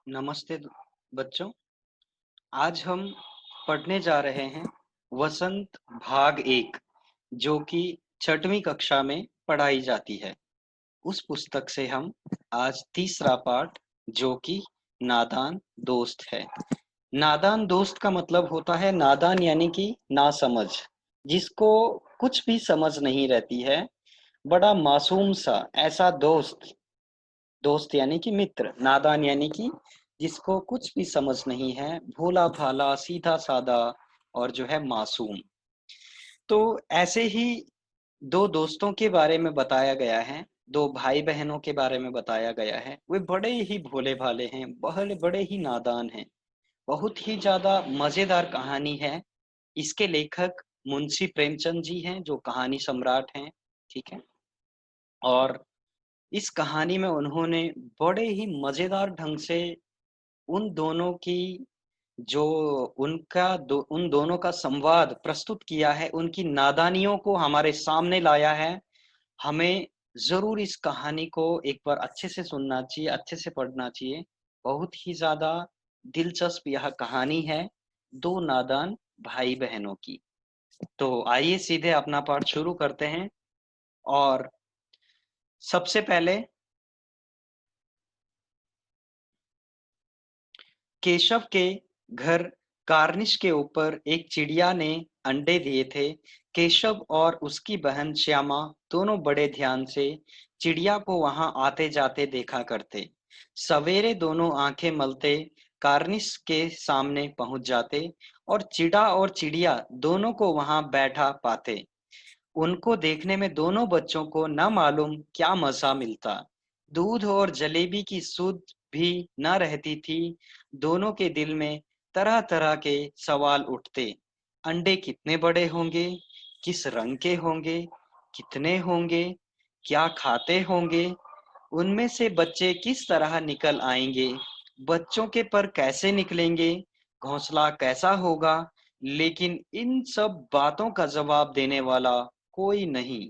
नमस्ते बच्चों। आज हम पढ़ने जा रहे हैं वसंत भाग एक, जो कि छठवीं कक्षा में पढ़ाई जाती है। उस पुस्तक से हम आज तीसरा पाठ, जो कि नादान दोस्त है। नादान दोस्त का मतलब होता है नादान यानी कि नासमझ, जिसको कुछ भी समझ नहीं रहती है। बड़ा मासूम सा ऐसा दोस्त। दोस्त यानी कि मित्र, नादान यानी कि जिसको कुछ भी समझ नहीं है, भोला भाला सीधा साधा और जो है मासूम। तो ऐसे ही दो दोस्तों के बारे में बताया गया है, दो भाई बहनों के बारे में बताया गया है। वे बड़े ही भोले भाले हैं, बड़े बड़े ही नादान हैं। बहुत ही ज्यादा मजेदार कहानी है। इसके लेखक मुंशी प्रेमचंद जी हैं, जो कहानी सम्राट हैं। ठीक है। और इस कहानी में उन्होंने बड़े ही मजेदार ढंग से उन दोनों की जो उन दोनों का संवाद प्रस्तुत किया है, उनकी नादानियों को हमारे सामने लाया है। हमें जरूर इस कहानी को एक बार अच्छे से सुनना चाहिए, अच्छे से पढ़ना चाहिए। बहुत ही ज्यादा दिलचस्प यह कहानी है, दो नादान भाई बहनों की। तो आइए सीधे अपना पाठ शुरू करते हैं। और सबसे पहले केशव के घर कार्निश के ऊपर एक चिड़िया ने अंडे दिए थे। केशव और उसकी बहन श्यामा दोनों बड़े ध्यान से चिड़िया को वहां आते जाते देखा करते। सवेरे दोनों आंखें मलते कार्निश के सामने पहुंच जाते और चिड़ा और चिड़िया दोनों को वहां बैठा पाते। उनको देखने में दोनों बच्चों को न मालूम क्या मजा मिलता। दूध और जलेबी की सुध भी न रहती थी। दोनों के दिल में तरह तरह के सवाल उठते। अंडे कितने बड़े होंगे, किस रंग के होंगे, कितने होंगे, क्या खाते होंगे, उनमें से बच्चे किस तरह निकल आएंगे, बच्चों के पर कैसे निकलेंगे, घोंसला कैसा होगा। लेकिन इन सब बातों का जवाब देने वाला कोई नहीं।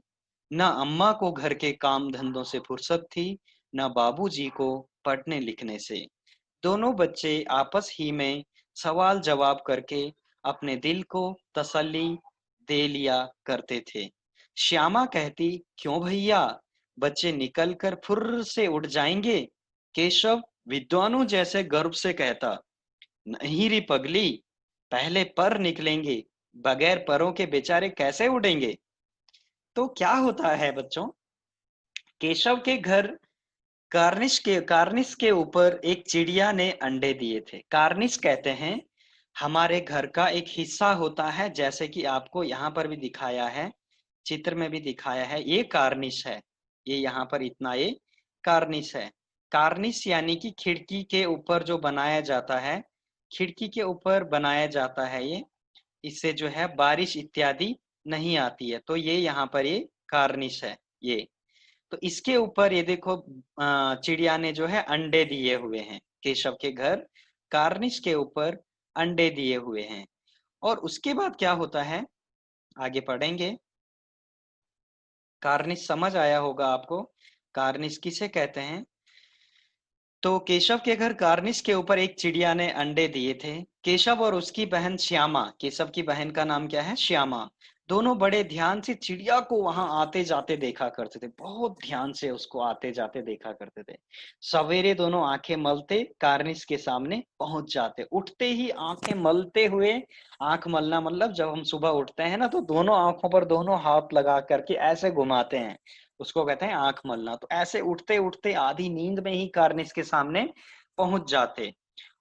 न अम्मा को घर के काम धंधों से फुर्सत थी, न बाबूजी को पढ़ने लिखने से। दोनों बच्चे आपस ही में सवाल जवाब करके अपने दिल को तसल्ली दे लिया करते थे। श्यामा कहती, क्यों भैया, बच्चे निकल कर फुर्र से उड़ जाएंगे। केशव विद्वानों जैसे गर्व से कहता, नहीं री पगली, पहले पर निकलेंगे, बगैर परों के बेचारे कैसे उड़ेंगे। तो क्या होता है बच्चों, केशव के घर कार्निस के ऊपर एक चिड़िया ने अंडे दिए थे। कार्निस कहते हैं हमारे घर का एक हिस्सा होता है, जैसे कि आपको यहाँ पर भी दिखाया है, चित्र में भी दिखाया है। ये कार्निस है, ये यहाँ पर इतना ये कार्निस है। कार्निस यानी कि खिड़की के ऊपर जो बनाया जाता है, खिड़की के ऊपर बनाया जाता है ये। इससे जो है बारिश इत्यादि नहीं आती है, तो ये यहाँ पर ये कार्निस है ये। तो इसके ऊपर ये देखो, चिड़िया ने जो है अंडे दिए हुए हैं। केशव के घर कार्निश के ऊपर अंडे दिए हुए हैं। और उसके बाद क्या होता है, आगे पढ़ेंगे। कार्निश समझ आया होगा आपको, कार्निश किसे कहते हैं। तो केशव के घर कार्निश के ऊपर एक चिड़िया ने अंडे दिए थे। केशव और उसकी बहन श्यामा, केशव की बहन का नाम क्या है, श्यामा, दोनों बड़े ध्यान से चिड़िया को वहां आते जाते देखा करते थे। बहुत ध्यान से उसको आते जाते देखा करते थे। सवेरे दोनों आंखें मलते कार्निश के सामने पहुंच जाते। उठते ही आंखें मलते हुए, आंख मलना मतलब जब हम सुबह उठते हैं ना, तो दोनों आंखों पर दोनों हाथ लगा करके ऐसे घुमाते हैं, उसको कहते हैं आंख मलना। तो ऐसे उठते उठते आधी नींद में ही कार्निस के सामने पहुंच जाते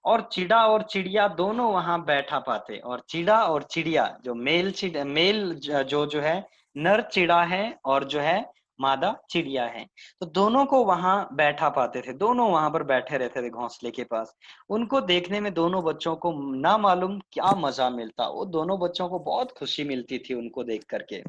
और चिड़ा और चिड़िया दोनों वहां बैठा पाते। और चिड़ा और चिड़िया जो जो है नर चिड़ा है, और जो है मादा चिड़िया है, तो दोनों को वहां बैठा पाते थे। दोनों वहां पर बैठे रहते थे घोंसले के पास। उनको देखने में दोनों बच्चों को ना मालूम क्या मजा मिलता। वो दोनों बच्चों को बहुत खुशी मिलती थी उनको देख करके।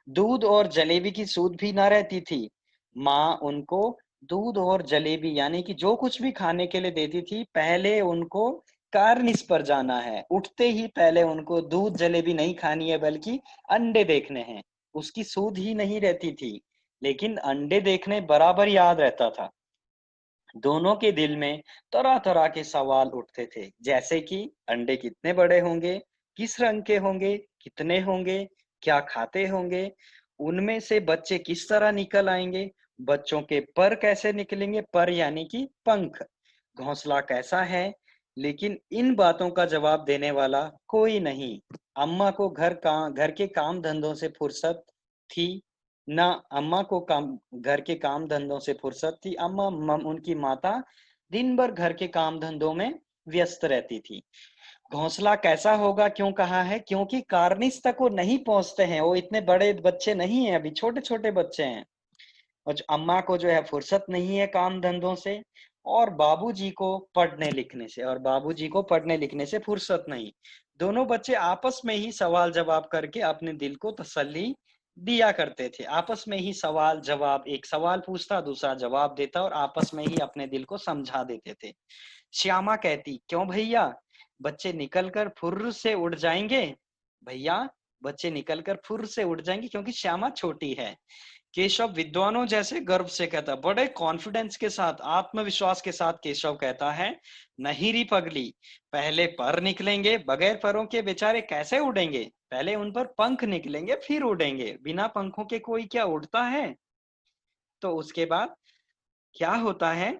दूध और जलेबी की सूध भी ना रहती थी। माँ उनको दूध और जलेबी यानी कि जो कुछ भी खाने के लिए देती थी, पहले उनको कार्निस पर जाना है। उठते ही पहले उनको दूध जलेबी नहीं खानी है, बल्कि अंडे देखने हैं। उसकी सूध ही नहीं रहती थी, लेकिन अंडे देखने बराबर याद रहता था। दोनों के दिल में तरह-तरह के सवाल उठते थे, जैसे कि अंडे कितने बड़े होंगे, किस रंग के होंगे, कितने होंगे, क्या खाते होंगे, उनमें से बच्चे किस तरह निकल आएंगे, बच्चों के पर कैसे निकलेंगे, पर यानी कि पंख, घोंसला कैसा है, लेकिन इन बातों का जवाब देने वाला कोई नहीं। अम्मा को घर के काम धंधों से फुर्सत थी ना, अम्मा को काम घर के काम धंधों से फुर्सत थी। उनकी माता दिन भर घर के काम धंधों में व्यस्त रहती थी। घोंसला कैसा होगा क्यों कहा है? क्योंकि कार्निस तक वो नहीं पहुंचते हैं, वो इतने बड़े बच्चे नहीं हैं, अभी छोटे छोटे बच्चे हैं। और अम्मा को जो है फुर्सत नहीं है काम धंधों से, और बाबूजी को पढ़ने लिखने से फुर्सत नहीं। दोनों बच्चे आपस में ही सवाल जवाब करके अपने दिल को तसल्ली दिया करते थे। आपस में ही सवाल जवाब, एक सवाल पूछता दूसरा जवाब देता, और आपस में ही अपने दिल को समझा देते थे। श्यामा कहती, क्यों भैया, बच्चे निकलकर फुर्र से उड़ जाएंगे? भैया, बच्चे निकलकर फुर्र से उड़ जाएंगे, क्योंकि श्यामा छोटी है। केशव विद्वानों जैसे गर्व से कहता, बड़े कॉन्फिडेंस के साथ, आत्मविश्वास के साथ केशव कहता है, नहीं री पगली, पहले पर निकलेंगे, बगैर परों के बेचारे कैसे उड़ेंगे? पहले उन पर पंख निकलेंगे फिर उड़ेंगे, बिना पंखों के कोई क्या उड़ता है? तो उसके बाद क्या होता है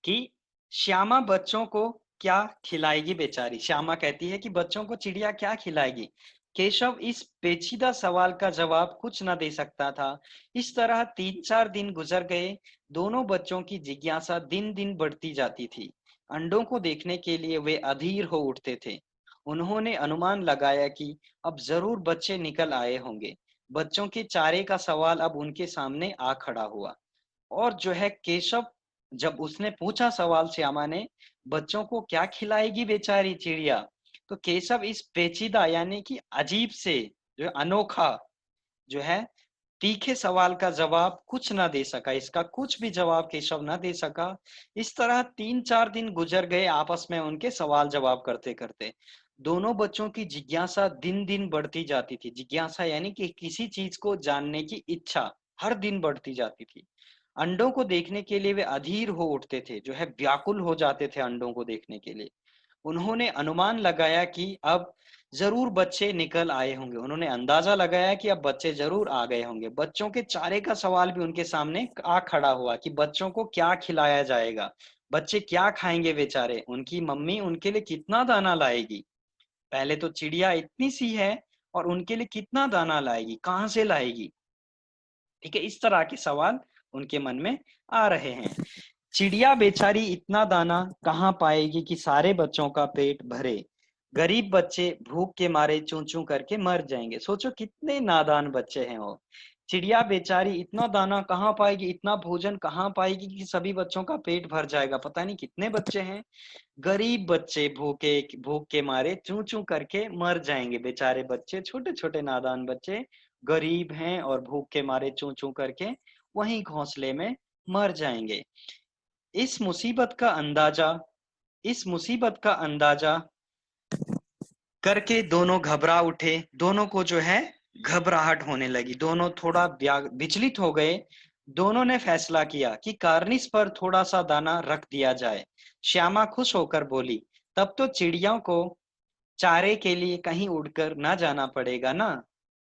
कि श्यामा बच्चों को क्या खिलाएगी बेचारी? श्यामा कहती है कि बच्चों को चिड़िया क्या खिलाएगी? केशव इस पेचीदा सवाल का जवाब कुछ न दे सकता था। इस तरह 3-4 दिन गुजर गए। दोनों बच्चों की जिज्ञासा दिन दिन बढ़ती जाती थी। अंडों को देखने के लिए वे अधीर हो उठते थे। उन्होंने अनुमान लगाया कि अब जरूर बच्चे निकल आए होंगे। बच्चों के चारे का सवाल अब उनके सामने आ खड़ा हुआ। और जो है केशव, जब उसने पूछा सवाल श्यामा ने, बच्चों को क्या खिलाएगी बेचारी चिड़िया, तो केशव इस पेचीदा यानी कि अजीब से, जो अनोखा, जो है तीखे सवाल का जवाब कुछ ना दे सका। इसका कुछ भी जवाब केशव ना दे सका। इस तरह 3-4 दिन गुजर गए आपस में उनके सवाल जवाब करते करते। दोनों बच्चों की जिज्ञासा दिन दिन बढ़ती जाती थी। जिज्ञासा यानी कि किसी चीज को जानने की इच्छा हर दिन बढ़ती जाती थी। अंडों को देखने के लिए वे अधीर हो उठते थे, जो है व्याकुल हो जाते थे अंडों को देखने के लिए। उन्होंने अनुमान लगाया कि अब जरूर बच्चे निकल आए होंगे। उन्होंने अंदाजा लगाया कि अब बच्चे जरूर आ गए होंगे। बच्चों के चारे का सवाल भी उनके सामने आ खड़ा हुआ कि बच्चों को क्या खिलाया जाएगा, बच्चे क्या खाएंगे बेचारे, उनकी मम्मी उनके लिए कितना दाना लाएगी? पहले तो चिड़िया इतनी सी है, और उनके लिए कितना दाना लाएगी, कहाँ से लाएगी? ठीक है, इस तरह के सवाल उनके मन में आ रहे हैं। चिड़िया बेचारी इतना दाना कहाँ पाएगी कि सारे बच्चों का पेट भरे? गरीब बच्चे भूख के मारे चूं चूं करके मर जाएंगे। सोचो कितने नादान बच्चे हैं वो। चिड़िया बेचारी इतना दाना कहाँ पाएगी, इतना भोजन कहाँ पाएगी कि सभी बच्चों का पेट भर जाएगा? पता नहीं कितने बच्चे हैं। गरीब बच्चे भूख के मारे चूं चूं करके मर जाएंगे। बेचारे बच्चे, छोटे छोटे नादान बच्चे गरीब हैं और भूख के मारे चूं चूं करके वहीं घोंसले में मर जाएंगे। इस मुसीबत का अंदाजा इस मुसीबत का अंदाजा करके दोनों घबरा उठे। दोनों को जो है घबराहट होने लगी। दोनों थोड़ा विचलित हो गए। दोनों ने फैसला किया कि कार्निस पर थोड़ा सा दाना रख दिया जाए। श्यामा खुश होकर बोली, तब तो चिड़ियों को चारे के लिए कहीं उड़कर ना जाना पड़ेगा ना?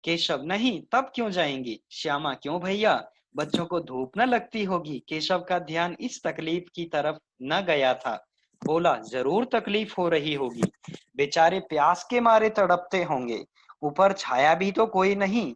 केशव, नहीं, तब क्यों जाएंगी? श्यामा, क्यों भैया, बच्चों को धूप न लगती होगी? केशव का ध्यान इस तकलीफ की तरफ न गया था। बोला, जरूर तकलीफ हो रही होगी, बेचारे प्यास के मारे तड़पते होंगे, ऊपर छाया भी तो कोई नहीं।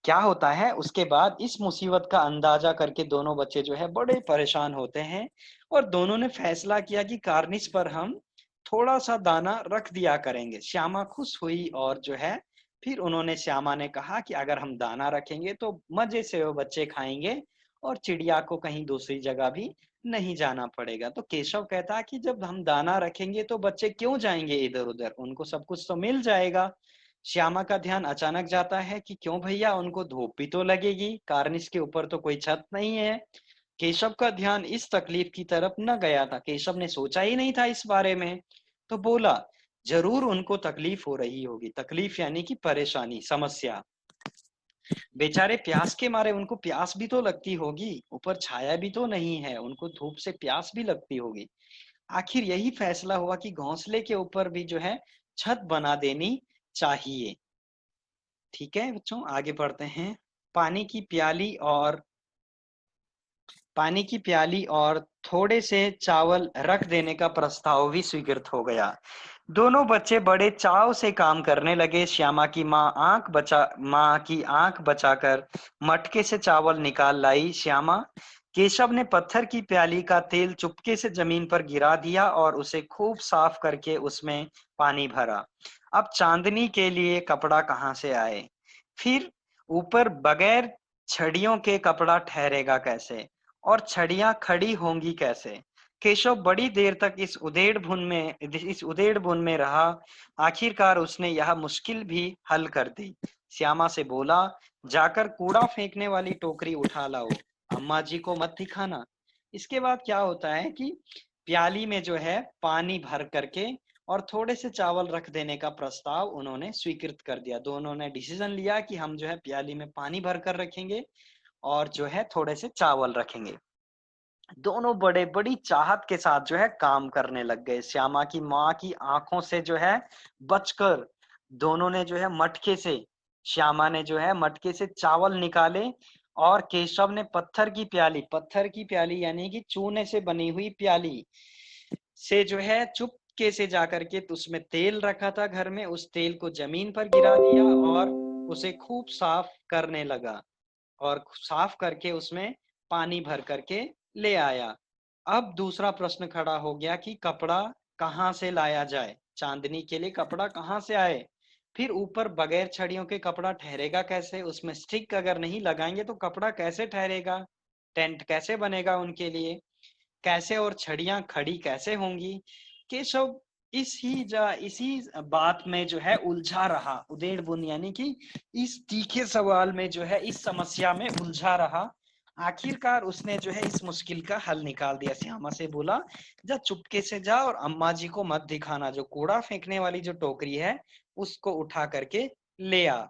क्या होता है उसके बाद, इस मुसीबत का अंदाजा करके दोनों बच्चे जो है बड़े परेशान होते हैं, और दोनों ने फैसला किया कि कार्निस पर हम थोड़ा सा दाना रख दिया करेंगे। श्यामा खुश हुई, और जो है फिर उन्होंने, श्यामा ने कहा कि अगर हम दाना रखेंगे तो मजे से वो बच्चे खाएंगे, और चिड़िया को कहीं दूसरी जगह भी नहीं जाना पड़ेगा। तो केशव कहता कि जब हम दाना रखेंगे तो बच्चे क्यों जाएंगे इधर उधर, उनको सब कुछ तो मिल जाएगा। श्यामा का ध्यान अचानक जाता है कि क्यों भैया, उनको धूप भी तो लगेगी, कार्निस के ऊपर तो कोई छत नहीं है। केशव का ध्यान इस तकलीफ की तरफ न गया था। केशव ने सोचा ही नहीं था इस बारे में। तो बोला, जरूर उनको तकलीफ हो रही होगी। तकलीफ यानी कि परेशानी, समस्या। बेचारे प्यास के मारे, उनको प्यास भी तो लगती होगी, ऊपर छाया भी तो नहीं है, उनको धूप से प्यास भी लगती होगी। आखिर यही फैसला हुआ कि घोंसले के ऊपर भी जो है छत बना देनी चाहिए। ठीक है बच्चों, आगे बढ़ते हैं। पानी की प्याली और पानी की प्याली और थोड़े से चावल रख देने का प्रस्ताव भी स्वीकृत हो गया। दोनों बच्चे बड़े चाव से काम करने लगे। श्यामा की माँ की आंख बचाकर मटके से चावल निकाल लाई। श्यामा, केशव ने पत्थर की प्याली का तेल चुपके से जमीन पर गिरा दिया और उसे खूब साफ करके उसमें पानी भरा। अब चांदनी के लिए कपड़ा कहाँ से आए? फिर ऊपर बगैर छड़ियों के कपड़ा ठहरेगा कैसे? और छड़ियां खड़ी होंगी कैसे? केशव बड़ी देर तक इस उधेड़ बुन में रहा। आखिरकार उसने यह मुश्किल भी हल कर दी। श्यामा से बोला, जाकर कूड़ा फेंकने वाली टोकरी उठा लाओ, अम्मा जी को मत दिखाना। इसके बाद क्या होता है कि प्याली में जो है पानी भर करके और थोड़े से चावल रख देने का प्रस्ताव उन्होंने स्वीकृत कर दिया। दोनों ने डिसीजन लिया कि हम जो है प्याली में पानी भर कर रखेंगे और जो है थोड़े से चावल रखेंगे। दोनों बड़ी चाहत के साथ जो है काम करने लग गए। श्यामा की माँ की आंखों से जो है बचकर दोनों ने जो है श्यामा ने जो है मटके से चावल निकाले और केशव ने पत्थर की प्याली यानी कि चूने से बनी हुई प्याली से जो है चुपके से जाकर के उसमें तेल रखा था घर में, उस तेल को जमीन पर गिरा दिया और उसे खूब साफ करने लगा और साफ करके उसमें पानी भर करके ले आया। अब दूसरा प्रश्न खड़ा हो गया कि कपड़ा कहाँ से लाया जाए? चांदनी के लिए कपड़ा कहाँ से आए? फिर ऊपर बगैर छड़ियों के कपड़ा ठहरेगा कैसे? उसमें स्टिक अगर नहीं लगाएंगे तो कपड़ा कैसे ठहरेगा? टेंट कैसे बनेगा उनके लिए? कैसे और छड़ियां खड़ी कैसे होंगी? केशव इसी बात में जो है उलझा रहा। उदेड़ बुन यानी कि इस तीखे सवाल में जो है इस समस्या में उलझा रहा। आखिरकार उसने जो है इस मुश्किल का हल निकाल दिया। श्यामा से बोला, जा चुपके से जा और अम्मा जी को मत दिखाना, जो कूड़ा फेंकने वाली जो टोकरी है उसको उठा करके ले आ।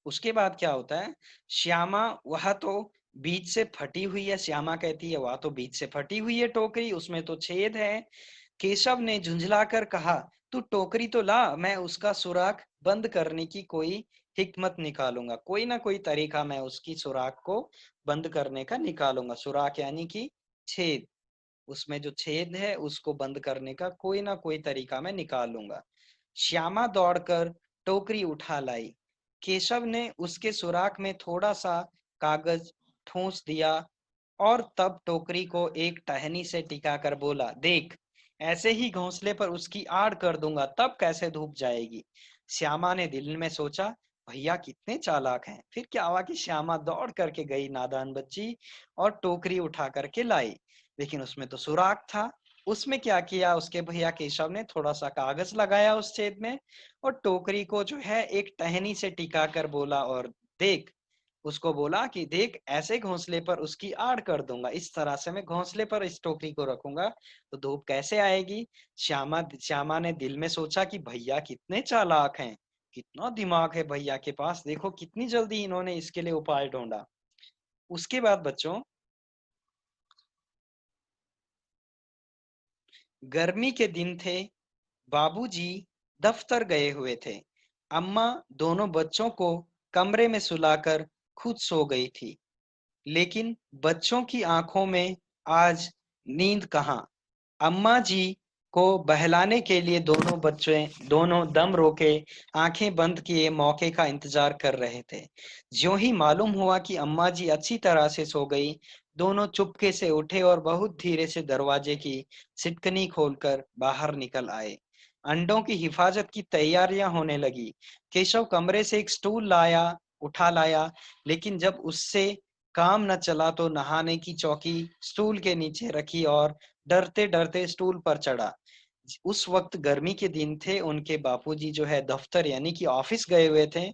उसके बाद क्या होता है, श्यामा वह तो बीच से फटी हुई है, श्यामा कहती है वह तो बीच से फटी हुई है टोकरी, उसमें तो छेद है। केशव ने झुंझलाकर कहा, तू टोकरी तो ला, मैं उसका सुराख बंद करने की कोई हिकमत निकालूंगा, कोई ना कोई तरीका मैं उसकी सुराख को बंद करने का निकालूंगा। सुराख यानी कि छेद, उसमें जो छेद है उसको बंद करने का कोई ना कोई तरीका मैं निकालूंगा। श्यामा दौड़कर टोकरी उठा लाई। केशव ने उसके सुराख में थोड़ा सा कागज ठूंस दिया और तब टोकरी को एक टहनी से टिकाकर बोला, देख, ऐसे ही घोंसले पर उसकी आड़ कर दूंगा, तब कैसे धूप जाएगी। श्यामा ने दिल में सोचा, भैया कितने चालाक हैं। फिर क्या हुआ कि श्यामा दौड़ करके गई, नादान बच्ची, और टोकरी उठा करके लाई। लेकिन उसमें तो सुराख था। उसमें क्या किया उसके भैया केशव ने, थोड़ा सा कागज लगाया उस छेद में और टोकरी को जो है एक टहनी से टिका कर बोला, और देख, उसको बोला कि देख, ऐसे घोंसले पर उसकी आड़ कर दूंगा, इस तरह से मैं घोंसले पर इस टोकरी को रखूंगा तो धूप कैसे आएगी। श्यामा ने दिल में सोचा कि भैया कितने चालाक हैं, कितना दिमाग है भैया के पास, देखो कितनी जल्दी इन्होंने इसके लिए उपाय ढूंढा। उसके बाद बच्चों, गर्मी के दिन थे, बाबूजी दफ्तर गए हुए थे। अम्मा दोनों बच्चों को कमरे में सुलाकर खुद सो गई थी। लेकिन बच्चों की आंखों में आज नींद कहाँ? अम्मा जी को बहलाने के लिए दोनों बच्चे दोनों दम रोके आंखें बंद किए मौके का इंतजार कर रहे थे। ज्यों ही मालूम हुआ कि अम्मा जी अच्छी तरह से सो गई, दोनों चुपके से उठे और बहुत धीरे से दरवाजे की सिटकनी खोलकर बाहर निकल आए। अंडों की हिफाजत की तैयारियां होने लगी। केशव कमरे से एक स्टूल उठा लाया, लेकिन जब उससे काम न चला तो नहाने की चौकी स्टूल के नीचे रखी और डरते डरते स्टूल पर चढ़ा। उस वक्त गर्मी के दिन थे, उनके बापूजी जो है दफ्तर यानी कि ऑफिस गए हुए थे।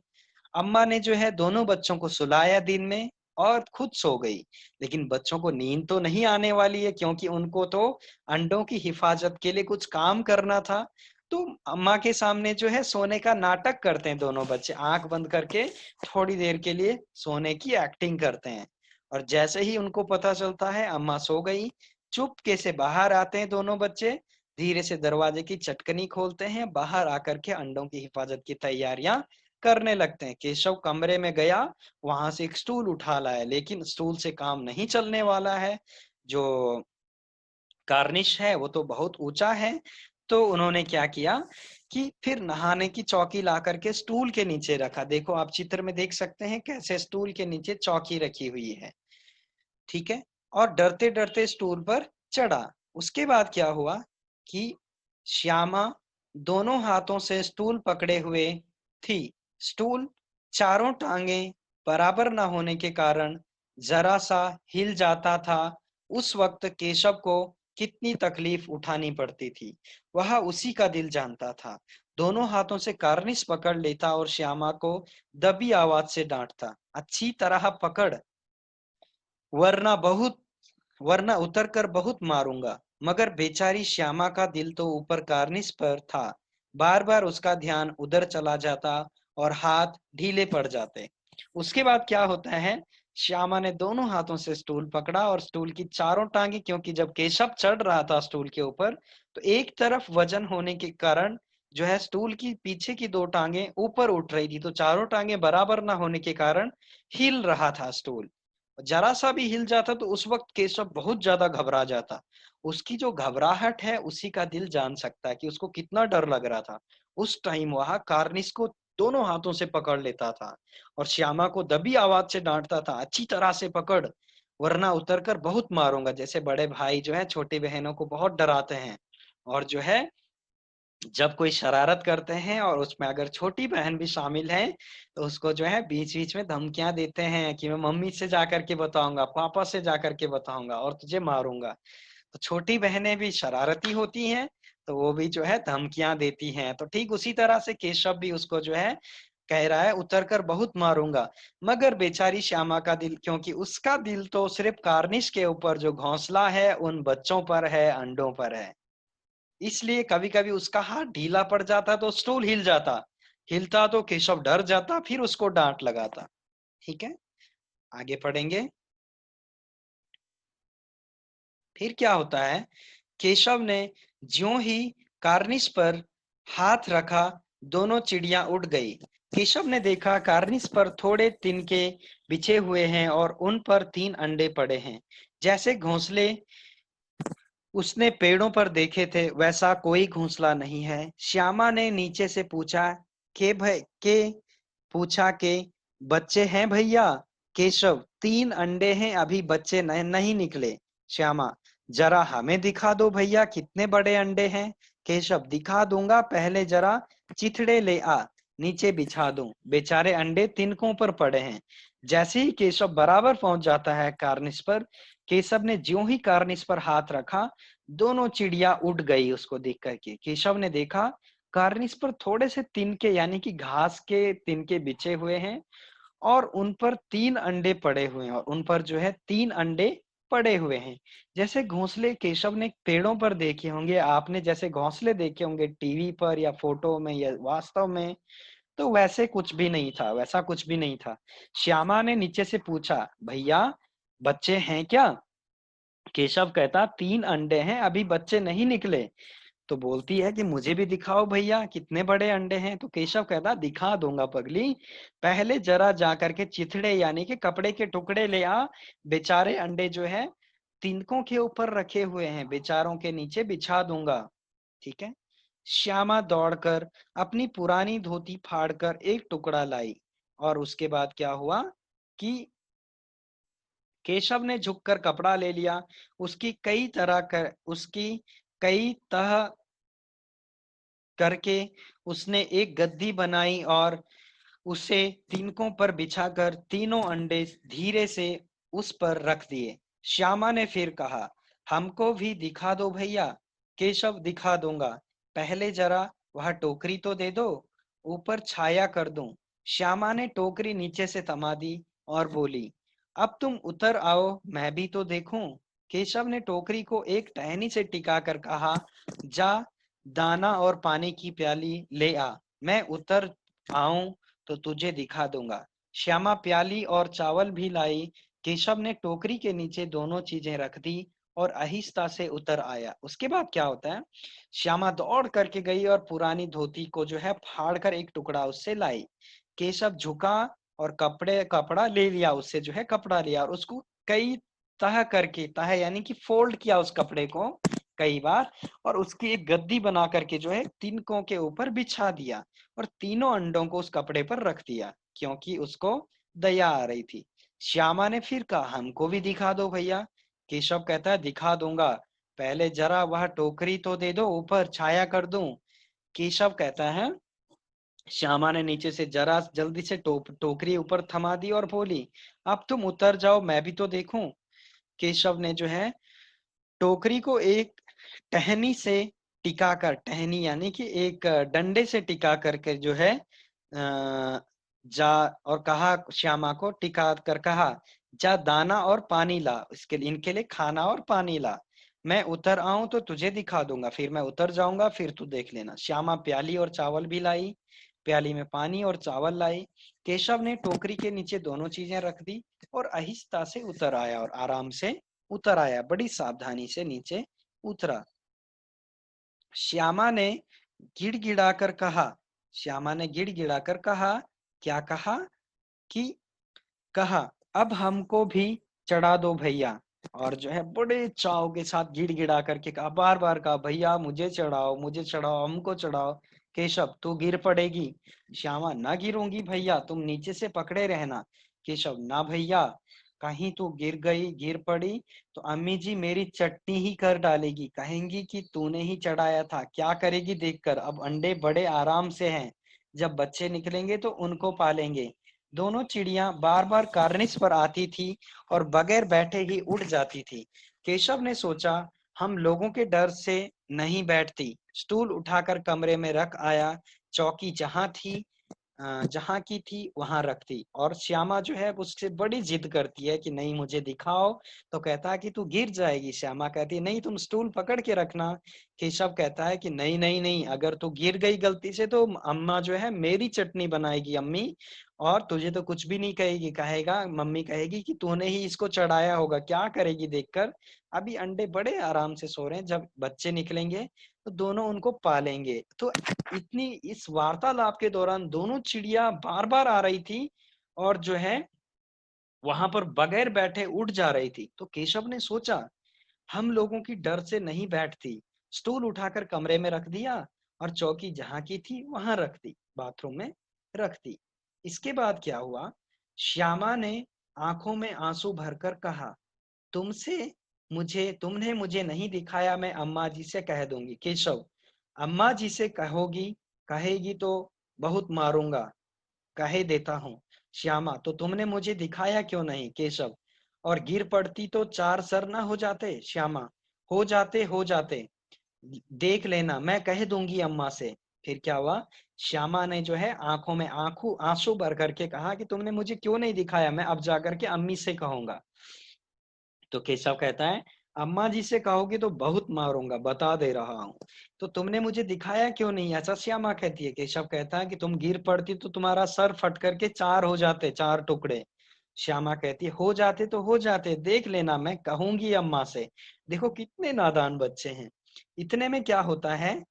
अम्मा ने जो है दोनों बच्चों को सुलाया दिन में और खुद सो गई। लेकिन बच्चों को नींद तो नहीं आने वाली है, क्योंकि उनको तो अंडों की हिफाजत के लिए कुछ काम करना था। तो अम्मा के सामने जो है सोने का नाटक करते हैं दोनों बच्चे, आंख बंद करके थोड़ी देर के लिए सोने की एक्टिंग करते हैं। और जैसे ही उनको पता चलता है अम्मा सो गई, चुपके से बाहर आते हैं दोनों बच्चे, धीरे से दरवाजे की चटकनी खोलते हैं, बाहर आकर के अंडों की हिफाजत की तैयारियां करने लगते हैं। केशव कमरे में गया, वहां से एक स्टूल उठा लाया, लेकिन स्टूल से काम नहीं चलने वाला है। जो कार्निश है वो तो बहुत ऊंचा है। तो उन्होंने क्या किया कि फिर नहाने की चौकी ला करके स्टूल के नीचे रखा। देखो आप चित्र में देख सकते हैं कैसे स्टूल के नीचे चौकी रखी हुई है, ठीक है। और डरते डरते स्टूल पर चढ़ा। उसके बाद क्या हुआ कि श्यामा दोनों हाथों से स्टूल पकड़े हुए थी। स्टूल चारों टांगे बराबर न होने के कारण जरा सा हिल जाता था। उस वक्त केशव को कितनी तकलीफ उठानी पड़ती थी, वह उसी का दिल जानता था। दोनों हाथों से कार्निस पकड़ लेता और श्यामा को दबी आवाज से डांटता, अच्छी तरह पकड़, वरना बहुत वरना उतर कर बहुत मारूंगा। मगर बेचारी श्यामा का दिल तो ऊपर कार्निस पर था। बार बार उसका ध्यान उधर चला जाता और हाथ ढीले पड़ जाते। उसके बाद क्या होता है, श्यामा ने दोनों हाथों से स्टूल पकड़ा और स्टूल की चारों टांगे, क्योंकि जब केशव चढ़ रहा था स्टूल के ऊपर, तो एक तरफ वजन होने के कारण जो है स्टूल की पीछे की दो टांगे ऊपर उठ रही थी, तो चारों टांगे बराबर ना होने के कारण हिल रहा था स्टूल। जरा सा भी हिल जाता तो उस वक्त केशव बहुत ज्यादा घबरा जाता। उसकी जो घबराहट है उसी का दिल जान सकता है कि उसको कितना डर लग रहा था। उस टाइम वह कार्निस को दोनों हाथों से पकड़ लेता था और श्यामा को दबी आवाज से डांटता था, अच्छी तरह से पकड़, वरना उतर कर बहुत मारूंगा। जैसे बड़े भाई जो है छोटी बहनों को बहुत डराते हैं, और जो है जब कोई शरारत करते हैं और उसमें अगर छोटी बहन भी शामिल है, तो उसको जो है बीच बीच में धमकियां देते हैं कि मैं मम्मी से जाकर के बताऊंगा, पापा से जाकर के बताऊंगा और तुझे मारूंगा। तो छोटी बहनें भी शरारती होती हैं, तो वो भी जो है धमकियां देती हैं। तो ठीक उसी तरह से केशव भी उसको जो है कह रहा है उतर कर बहुत मारूंगा। मगर बेचारी श्यामा का दिल, क्योंकि उसका दिल तो सिर्फ कार्निश के ऊपर जो घोंसला है उन बच्चों पर है, अंडों पर है, इसलिए कभी कभी उसका हाथ ढीला पड़ जाता तो स्टूल हिल जाता। हिलता तो केशव डर जाता, फिर उसको डांट लगाता। ठीक है, आगे पढ़ेंगे। फिर क्या होता है, केशव ने ज्यों ही कार्निस पर हाथ रखा, दोनों चिड़िया उड़ गई। केशव ने देखा कार्निस पर थोड़े तिनके बिछे हुए हैं और उन पर 3 अंडे पड़े हैं। जैसे घोंसले उसने पेड़ों पर देखे थे वैसा कोई घोंसला नहीं है। श्यामा ने नीचे से पूछा के बच्चे हैं भैया? केशव, 3 अंडे हैं, अभी बच्चे नहीं निकले। श्यामा, जरा हमें दिखा दो भैया कितने बड़े अंडे हैं। केशव, दिखा दूंगा, पहले जरा चिथड़े ले आ, नीचे बिछा दूं। बेचारे अंडे तिनकों पर पड़े हैं। जैसे ही केशव बराबर पहुंच जाता है कार्निस पर, केशव ने ज्यों ही कार्निस पर हाथ रखा, दोनों चिड़िया उड़ गई उसको देख करके। केशव ने देखा कार्निस पर थोड़े से तिनके यानी कि घास के तिनके बिछे हुए हैं और उन पर 3 अंडे पड़े हुए हैं, और उन पर जो है 3 अंडे पड़े हुए हैं। जैसे घोंसले केशव ने पेड़ों पर देखे होंगे, आपने जैसे घोंसले देखे होंगे टीवी पर या फोटो में या वास्तव में, तो वैसे कुछ भी नहीं था, वैसा कुछ भी नहीं था। श्यामा ने नीचे से पूछा, भैया बच्चे हैं क्या? केशव कहता, 3 अंडे हैं, अभी बच्चे नहीं निकले। तो बोलती है कि मुझे भी दिखाओ भैया कितने बड़े अंडे हैं। तो केशव कहता, दिखा दूंगा पगली, पहले जरा जा करके चिथड़े यानी कि कपड़े के टुकड़े ले आ। बेचारे अंडे जो है तिनकों के ऊपर रखे हुए हैं, बेचारों के नीचे बिछा दूंगा। ठीक है। श्यामा दौड़कर अपनी पुरानी धोती फाड़कर एक टुकड़ा लाई, और उसके बाद क्या हुआ कि केशव ने झुककर कपड़ा ले लिया। उसकी कई तह करके उसने एक गद्दी बनाई और उसे तिनकों पर बिछाकर तीनों अंडे धीरे से उस पर रख दिए। श्यामा ने फिर कहा, हमको भी दिखा दो भैया। केशव, दिखा दूंगा, पहले जरा वह टोकरी तो दे दो, ऊपर छाया कर दूं। श्यामा ने टोकरी नीचे से थमा दी और बोली, अब तुम उतर आओ, मैं भी तो देखूं। केशव ने टोकरी को एक टहनी से टिका कर कहा, जा दाना और पानी की प्याली ले आ, मैं उतर आऊं तो तुझे दिखा दूंगा। श्यामा प्याली और चावल भी लाई। केशव ने टोकरी के नीचे दोनों चीजें रख दी और आहिस्ता से उतर आया। उसके बाद क्या होता है, श्यामा दौड़ करके गई और पुरानी धोती को जो है फाड़ कर एक टुकड़ा उससे लाई। केशव झुका और कपड़ा ले लिया, उससे जो है कपड़ा लिया और उसको कई तह करके, तह यानी कि फोल्ड किया उस कपड़े को कई बार, और उसकी एक गद्दी बना करके जो है तिनकों के ऊपर बिछा दिया और तीनों अंडों को उस कपड़े पर रख दिया, क्योंकि उसको दया आ रही थी। श्यामा ने फिर कहा, हमको भी दिखा दो भैया। केशव कहता है, दिखा दूंगा, पहले जरा वह टोकरी तो दे दो, ऊपर छाया कर दूं। केशव कहता है, श्यामा ने नीचे से जरा जल्दी से टोकरी ऊपर थमा दी और बोली, अब तुम उतर जाओ, मैं भी तो देखूं। केशव ने जो है टोकरी को एक टहनी से टिका कर, टहनी यानी कि एक डंडे से टिका करके जो है जा, और कहा, श्यामा को टिका कर कहा, जा दाना और पानी ला, इसके लिए इनके लिए खाना और पानी ला, मैं उतर आऊं तो तुझे दिखा दूंगा, फिर मैं उतर जाऊंगा, फिर तू देख लेना। श्यामा प्याली और चावल भी लाई, प्याली में पानी और चावल लाई। केशव ने टोकरी के नीचे दोनों चीजें रख दी और आहिस्ता से उतर आया और आराम से उतर आया, बड़ी सावधानी से नीचे उतरा। श्यामा ने गिड़गिड़ाकर कहा, श्यामा ने गिड़गिड़ाकर कहा, क्या कहा कि, कहा, अब हमको भी चढ़ा दो भैया। और जो है बड़े चाव के साथ गिड़गिड़ा करके कहा, बार बार कहा, भैया मुझे चढ़ाओ, मुझे चढ़ाओ, हमको चढ़ाओ। केशव, तू गिर पड़ेगी। श्यामा, ना गिरूंगी भैया, तुम नीचे से पकड़े रहना। केशव, ना भैया, कहीं तू गिर गई, गिर पड़ी तो अम्मी जी मेरी चटनी ही कर डालेगी, कहेंगी कि तूने ही चढ़ाया था। क्या करेगी देखकर, अब अंडे बड़े आराम से हैं, जब बच्चे निकलेंगे तो उनको पालेंगे। दोनों चिड़िया बार बार कार्निस पर आती थी और बगैर बैठे ही उड़ जाती थी। केशव ने सोचा, हम लोगों के डर से नहीं बैठती। स्टूल उठाकर कमरे में रख आया, चौकी जहाँ की थी वहां रखती, और श्यामा जो है उससे बड़ी जिद करती है कि नहीं मुझे दिखाओ, तो कहता है कि तू गिर जाएगी। श्यामा कहती है, नहीं तुम स्टूल पकड़ के रखना। केशव कहता है कि नहीं नहीं नहीं, अगर तू गिर गई गलती से तो अम्मा जो है मेरी चटनी बनाएगी अम्मी, और तुझे तो कुछ भी नहीं कहेगी, कहेगा मम्मी कहेगी कि तूने ही इसको चढ़ाया होगा। क्या करेगी देखकर, अभी अंडे बड़े आराम से सो रहे हैं, जब बच्चे निकलेंगे तो दोनों उनको पालेंगे। तो इतनी इस वार्तालाप के दौरान दोनों चिड़िया बार बार आ रही थी और जो है वहां पर बगैर बैठे उड़ जा रही थी। तो केशव ने सोचा, हम लोगों की डर से नहीं बैठती। स्टूल उठाकर कमरे में रख दिया और चौकी जहां की थी वहां रख दी, बाथरूम में रख दी। इसके बाद क्या हुआ, श्यामा ने आंखों में आंसू भरकर कहा, तुमने मुझे नहीं दिखाया, मैं अम्मा जी से कह दूंगी। केशव, अम्मा जी से कहेगी तो बहुत मारूंगा, कहे देता हूँ। श्यामा, तो तुमने मुझे दिखाया क्यों नहीं। केशव, और गिर पड़ती तो चार सर ना हो जाते। श्यामा, हो जाते, देख लेना, मैं कह दूंगी अम्मा से। फिर क्या हुआ, श्यामा ने जो है आंखों में आंसू भर करके कहा कि तुमने मुझे क्यों नहीं दिखाया, मैं अब जाकर के अम्मी से कहूंगा। तो केशव कहता है, अम्मा जी से कहोगे तो बहुत मारूंगा, बता दे रहा हूँ, तो तुमने मुझे दिखाया क्यों नहीं, ऐसा श्यामा कहती है। केशव कहता है कि तुम गिर पड़ती तो तुम्हारा सर फट करके चार हो जाते, चार टुकड़े। श्यामा कहती है, हो जाते तो हो जाते, देख लेना, मैं कहूंगी अम्मा से। देखो कितने नादान बच्चे हैं। इतने में क्या होता है,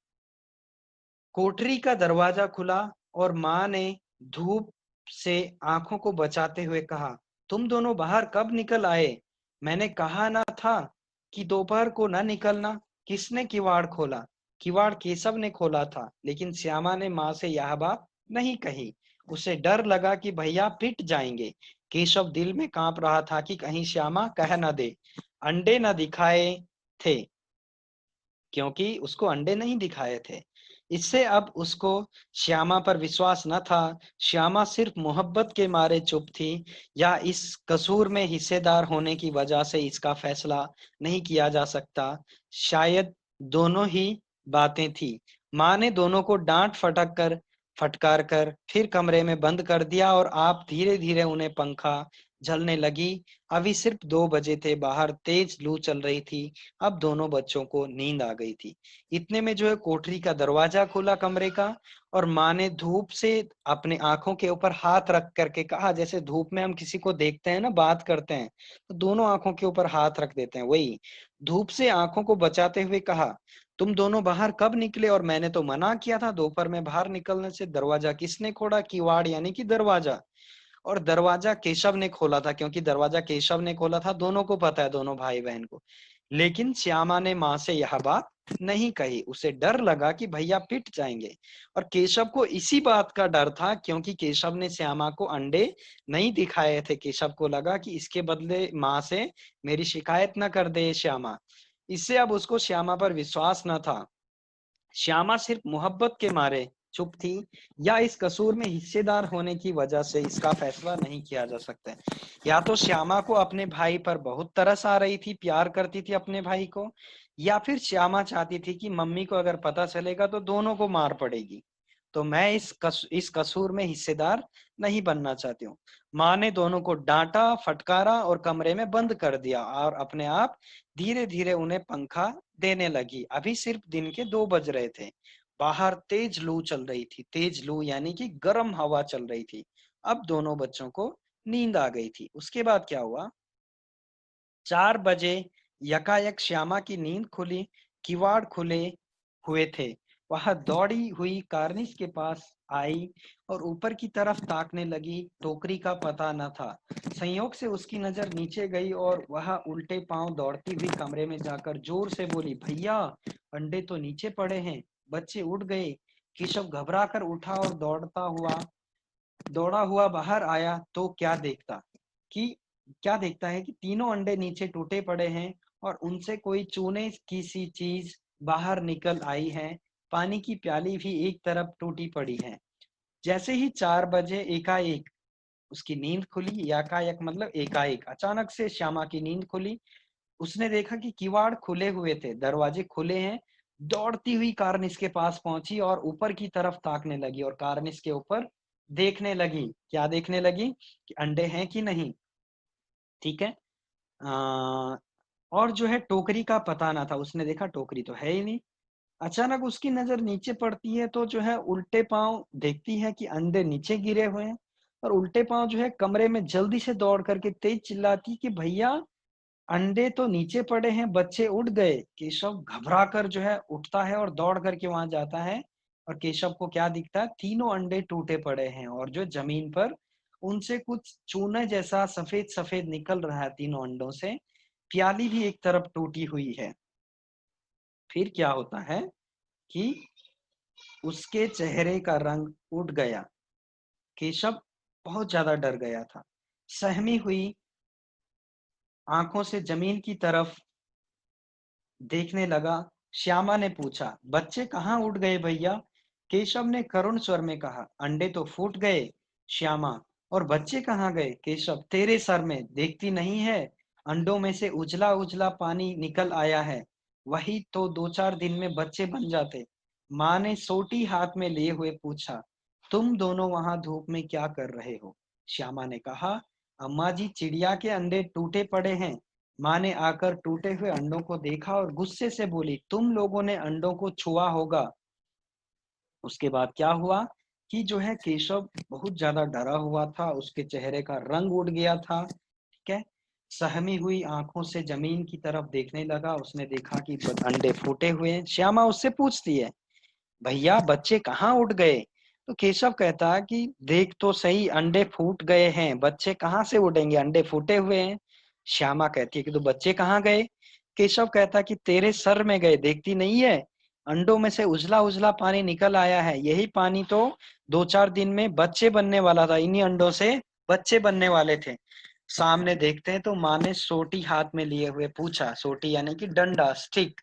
कोठरी का दरवाजा खुला और माँ ने धूप से आंखों को बचाते हुए कहा, तुम दोनों बाहर कब निकल आए, मैंने कहा ना था कि दोपहर को ना निकलना। किसने किवाड़ खोला, किवाड़ केशव ने खोला था, लेकिन श्यामा ने माँ से यह बात नहीं कही, उसे डर लगा कि भैया पिट जाएंगे। केशव दिल में कांप रहा था कि कहीं श्यामा कह न दे अंडे न दिखाए थे, क्योंकि उसको अंडे नहीं दिखाए थे। इससे अब उसको श्यामा पर विश्वास न था। श्यामा सिर्फ मोहब्बत के मारे चुप थी, या इस कसूर में हिस्सेदार होने की वजह से इसका फैसला नहीं किया जा सकता। शायद दोनों ही बातें थी। माँ ने दोनों को डांट फटकार कर फिर कमरे में बंद कर दिया और आप धीरे धीरे उन्हें पंखा झलने लगी। अभी सिर्फ 2 बजे थे, बाहर तेज लू चल रही थी। अब दोनों बच्चों को नींद आ गई थी। इतने में जो है कोठरी का दरवाजा खुला कमरे का, और माँ ने धूप से अपने आंखों के ऊपर हाथ रख करके कहा, जैसे धूप में हम किसी को देखते हैं ना, बात करते हैं, तो दोनों आंखों के ऊपर हाथ रख देते हैं, वही धूप से आंखों को बचाते हुए कहा, तुम दोनों बाहर कब निकले? और मैंने तो मना किया था दोपहर में बाहर निकलने से। दरवाजा किसने खोला? किवाड़ यानी कि दरवाजा। और दरवाजा केशव ने खोला था, क्योंकि दरवाजा केशव ने खोला था, दोनों को पता है, दोनों भाई बहन को। लेकिन श्यामा ने माँ से यह बात नहीं कही, उसे डर लगा कि भैया पिट जाएंगे। और केशव को इसी बात का डर था, क्योंकि केशव ने श्यामा को अंडे नहीं दिखाए थे। केशव को लगा कि इसके बदले माँ से मेरी शिकायत न कर दे श्यामा। इससे अब उसको श्यामा पर विश्वास न था। श्यामा सिर्फ मोहब्बत के मारे चुप थी, या इस कसूर में हिस्सेदार होने की वजह से, इसका फैसला नहीं किया जा सकता है। या तो श्यामा को अपने भाई पर बहुत तरस आ रही थी, प्यार करती थी अपने भाई को, या फिर श्यामा चाहती थी कि मम्मी को अगर पता चलेगा तो दोनों को मार पड़ेगी। तो मैं इस कसूर में हिस्सेदार नहीं बनना चाहती हूँ। माँ ने दोनों को डांटा, फटकारा और कमरे में बंद कर दिया, और अपने आप धीरे धीरे उन्हें पंखा देने लगी। अभी सिर्फ दिन के 2 बज रहे थे। बाहर तेज लू चल रही थी, तेज लू यानी कि गर्म हवा चल रही थी। अब दोनों बच्चों को नींद आ गई थी। उसके बाद क्या हुआ? 4 बजे यकायक श्यामा की नींद खुली। किवाड़ खुले हुए थे। वह दौड़ी हुई कार्निश के पास आई और ऊपर की तरफ ताकने लगी। टोकरी का पता न था। संयोग से उसकी नजर नीचे गई और वह उल्टे पांव दौड़ती हुई कमरे में जाकर जोर से बोली, भैया, अंडे तो नीचे पड़े हैं, बच्चे उड़ गए। केशव घबरा कर उठा और दौड़ा हुआ बाहर आया तो कि क्या देखता है कि तीनों अंडे नीचे टूटे पड़े हैं, और उनसे कोई चूने की सी चीज बाहर निकल आई है। पानी की प्याली भी एक तरफ टूटी पड़ी है। जैसे ही 4 बजे एकाएक उसकी नींद खुली, एकाएक मतलब एकाएक, अचानक से श्यामा की नींद खुली। उसने देखा कि किवाड़ खुले हुए थे, दरवाजे खुले हैं। दौड़ती हुई कार्निस के पास पहुंची और ऊपर की तरफ ताकने लगी, और कार्निस के ऊपर देखने लगी। क्या देखने लगी? कि अंडे हैं कि नहीं। ठीक है। और जो है टोकरी का पता ना था। उसने देखा टोकरी तो है ही नहीं। अचानक उसकी नजर नीचे पड़ती है तो जो है उल्टे पांव देखती है कि अंडे नीचे गिरे हुए हैं, और उल्टे पांव जो है कमरे में जल्दी से दौड़ करके तेज चिल्लाती कि भैया, अंडे तो नीचे पड़े हैं, बच्चे उड़ गए। केशव घबरा कर जो है उठता है और दौड़ करके वहां जाता है, और केशव को क्या दिखता है? तीनों अंडे टूटे पड़े हैं, और जो जमीन पर उनसे कुछ चूने जैसा सफेद सफेद निकल रहा है तीनों अंडों से। प्याली भी एक तरफ टूटी हुई है। फिर क्या होता है कि उसके चेहरे का रंग उड़ गया। केशव बहुत ज्यादा डर गया था। सहमी हुई आंखों से जमीन की तरफ देखने लगा। श्यामा ने पूछा, बच्चे कहाँ उड़ गए भैया? केशव ने करुण स्वर में कहा, अंडे तो फूट गए श्यामा। और बच्चे कहाँ गए? केशव, तेरे सर में देखती नहीं है, अंडों में से उजला उजला पानी निकल आया है, वही तो 2-4 दिन में बच्चे बन जाते। माँ ने सोटी हाथ में लिए हुए पूछा, तुम दोनों वहां धूप में क्या कर रहे हो? श्यामा ने कहा, अम्मा जी, चिड़िया के अंडे टूटे पड़े हैं। माँ ने आकर टूटे हुए अंडों को देखा और गुस्से से बोली, तुम लोगों ने अंडों को छुआ होगा। उसके बाद क्या हुआ कि जो है केशव बहुत ज्यादा डरा हुआ था, उसके चेहरे का रंग उड़ गया था। ठीक है। सहमी हुई आंखों से जमीन की तरफ देखने लगा। उसने देखा कि अंडे फूटे हुए हैं। श्यामा उससे पूछती है, भैया, बच्चे कहाँ उड़ गए? तो केशव कहता है कि देख तो सही, अंडे फूट गए हैं, बच्चे कहाँ से उड़ेंगे, अंडे फूटे हुए हैं। श्यामा कहती है कि तो बच्चे कहाँ गए? केशव कहता है कि तेरे सर में गए, देखती नहीं है, अंडों में से उजला उजला पानी निकल आया है, यही पानी तो 2-4 दिन में बच्चे बनने वाला था, इन्हीं अंडों से बच्चे बनने वाले थे। सामने देखते हैं तो माँ ने सोटी हाथ में लिए हुए पूछा, सोटी यानी कि डंडा, स्टिक,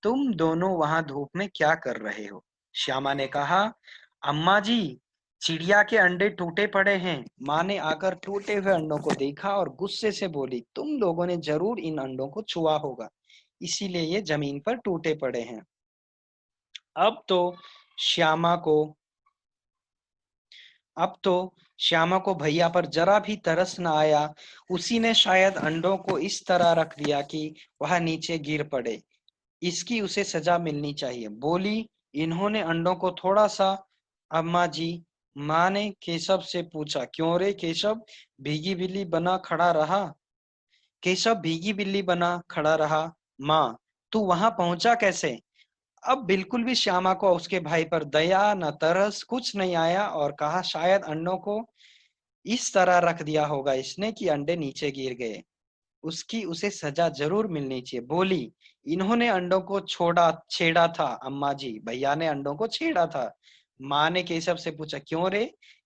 तुम दोनों वहां धूप में क्या कर रहे हो? श्यामा ने कहा, अम्मा जी, चिड़िया के अंडे टूटे पड़े हैं। माँ ने आकर टूटे हुए अंडों को देखा और गुस्से से बोली, तुम लोगों ने जरूर इन अंडों को छुआ होगा, इसीलिए ये जमीन पर टूटे पड़े हैं। अब तो श्यामा को अब तो श्यामा को भैया पर जरा भी तरस न आया। उसी ने शायद अंडों को इस तरह रख दिया कि वह नीचे गिर पड़े। इसकी उसे सजा मिलनी चाहिए। बोली, इन्होंने अंडों को थोड़ा सा। अम्मा जी, माँ ने केशव से पूछा। क्यों रे केशव भीगी बिल्ली बना खड़ा रहा? केशव भीगी बिल्ली बना खड़ा रहा। माँ, तू वहां पहुंचा कैसे? अब बिल्कुल भी श्यामा को उसके भाई पर दया न तरस कुछ नहीं आया और कहा, शायद अंडों को इस तरह रख दिया होगा इसने कि अंडे नीचे गिर गए। उसकी उसे सजा जरूर मिलनी चाहिए। बोली, इन्होंने अंडों को छोड़ा छेड़ा था अम्मा जी, भैया ने अंडों को छेड़ा था। माँ ने केशव से पूछा। क्यों रे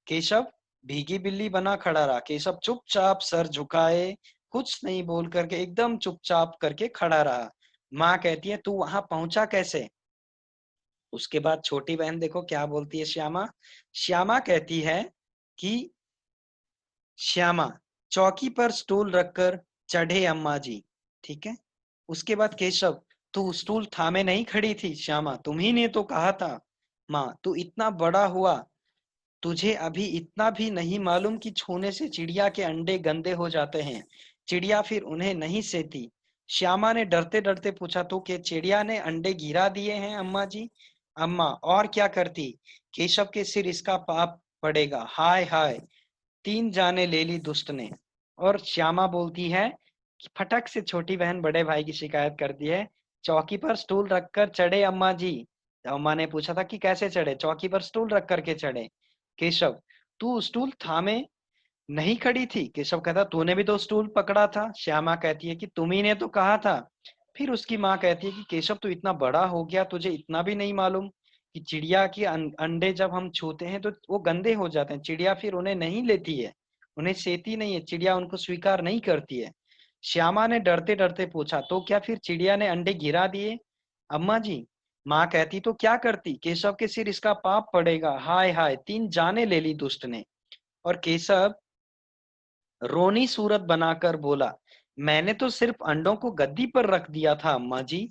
केशव भीगी बिल्ली बना खड़ा रहा? केशव चुपचाप सर झुकाए, कुछ नहीं बोल करके एकदम चुपचाप करके खड़ा रहा। माँ कहती है, तू वहां पहुंचा कैसे? उसके बाद छोटी बहन देखो क्या बोलती है। श्यामा श्यामा कहती है कि श्यामा चौकी पर स्टूल रखकर चढ़े अम्मा जी। ठीक है। उसके बाद केशव, तू स्टूल थामे नहीं खड़ी थी? श्यामा, तुम्ही ने तो कहा था। माँ, तू इतना बड़ा हुआ, तुझे अभी इतना भी नहीं मालूम कि छूने से चिड़िया के अंडे गंदे हो जाते हैं। चिड़िया फिर उन्हें नहीं सेती। श्यामा ने डरते डरते पूछा, तो क्या चिड़िया ने अंडे गिरा दिए हैं अम्मा जी? अम्मा, और क्या करती? केशव के सिर इसका पाप पड़ेगा। हाय हाय, तीन जाने ले ली दुष्ट ने। और श्यामा बोलती है कि फटक से छोटी बहन बड़े भाई की शिकायत करती है। चौकी पर स्टूल रखकर चढ़े अम्मा जी। अम्मा ने पूछा था कि कैसे चढ़े? चौकी पर स्टूल रख करके चढ़े। केशव, तू स्टूल थामे नहीं खड़ी थी? केशव कहता, तूने भी तो स्टूल पकड़ा था। श्यामा कहती है कि तुम्ही ने तो कहा था। फिर उसकी माँ कहती है कि केशव, तू इतना बड़ा हो गया, तुझे इतना भी नहीं मालूम कि चिड़िया के अंडे जब हम छूते हैं तो वो गंदे हो जाते हैं। चिड़िया फिर उन्हें नहीं लेती है, उन्हें सेती नहीं है, चिड़िया उनको स्वीकार नहीं करती है। श्यामा ने डरते डरते पूछा, तो क्या फिर चिड़िया ने अंडे गिरा दिए अम्मा जी? माँ कहती, तो क्या करती? केशव के सिर इसका पाप पड़ेगा। हाय हाय, तीन जाने ले ली दुष्ट ने। और केशव रोनी सूरत बनाकर बोला, मैंने तो सिर्फ अंडों को गद्दी पर रख दिया था अम्मा जी।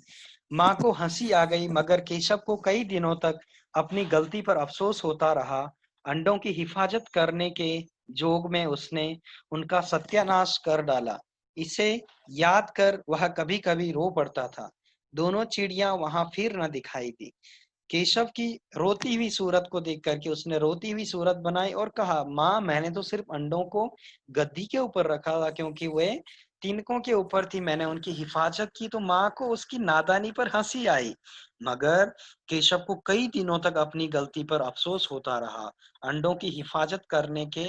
माँ को हंसी आ गई, मगर केशव को कई दिनों तक अपनी गलती पर अफसोस होता रहा। अंडों की हिफाजत करने के जोग में उसने उनका सत्यानाश कर डाला। इसे याद कर वह कभी कभी रो पड़ता था। दोनों चिड़िया वहां फिर न दिखाई दी। केशव की रोती हुई सूरत को देख करके उसने रोती हुई सूरत बनाई और कहा, माँ, मैंने तो सिर्फ अंडों को गद्दी के ऊपर रखा था क्योंकि वे तिनकों के ऊपर थी, मैंने उनकी हिफाजत की। तो माँ को उसकी नादानी पर हंसी आई, मगर केशव को कई दिनों तक अपनी गलती पर अफसोस होता रहा। अंडों की हिफाजत करने के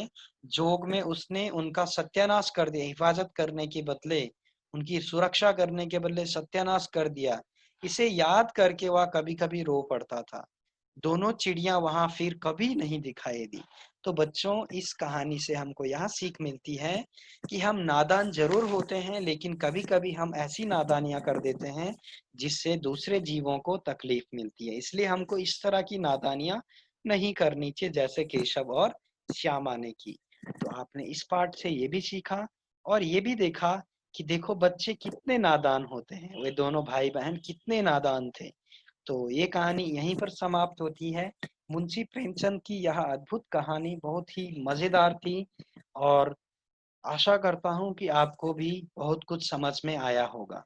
जोग में उसने उनका सत्यानाश कर दिया। हिफाजत करने के बदले, उनकी सुरक्षा करने के बदले सत्यानाश कर दिया। इसे याद करके वह कभी कभी रो पड़ता था। दोनों चिड़िया वहां फिर कभी नहीं दिखाई दी। तो बच्चों, इस कहानी से हमको यह सीख मिलती है कि हम नादान जरूर होते हैं, लेकिन कभी कभी हम ऐसी नादानियां कर देते हैं जिससे दूसरे जीवों को तकलीफ मिलती है। इसलिए हमको इस तरह की नादानियां नहीं करनी चाहिए जैसे केशव और श्यामा ने की। तो आपने इस पाठ से ये भी सीखा और ये भी देखा कि देखो बच्चे कितने नादान होते हैं, वे दोनों भाई बहन कितने नादान थे। तो ये कहानी यहीं पर समाप्त होती है। मुंशी प्रेमचंद की यह अद्भुत कहानी बहुत ही मजेदार थी और आशा करता हूँ कि आपको भी बहुत कुछ समझ में आया होगा।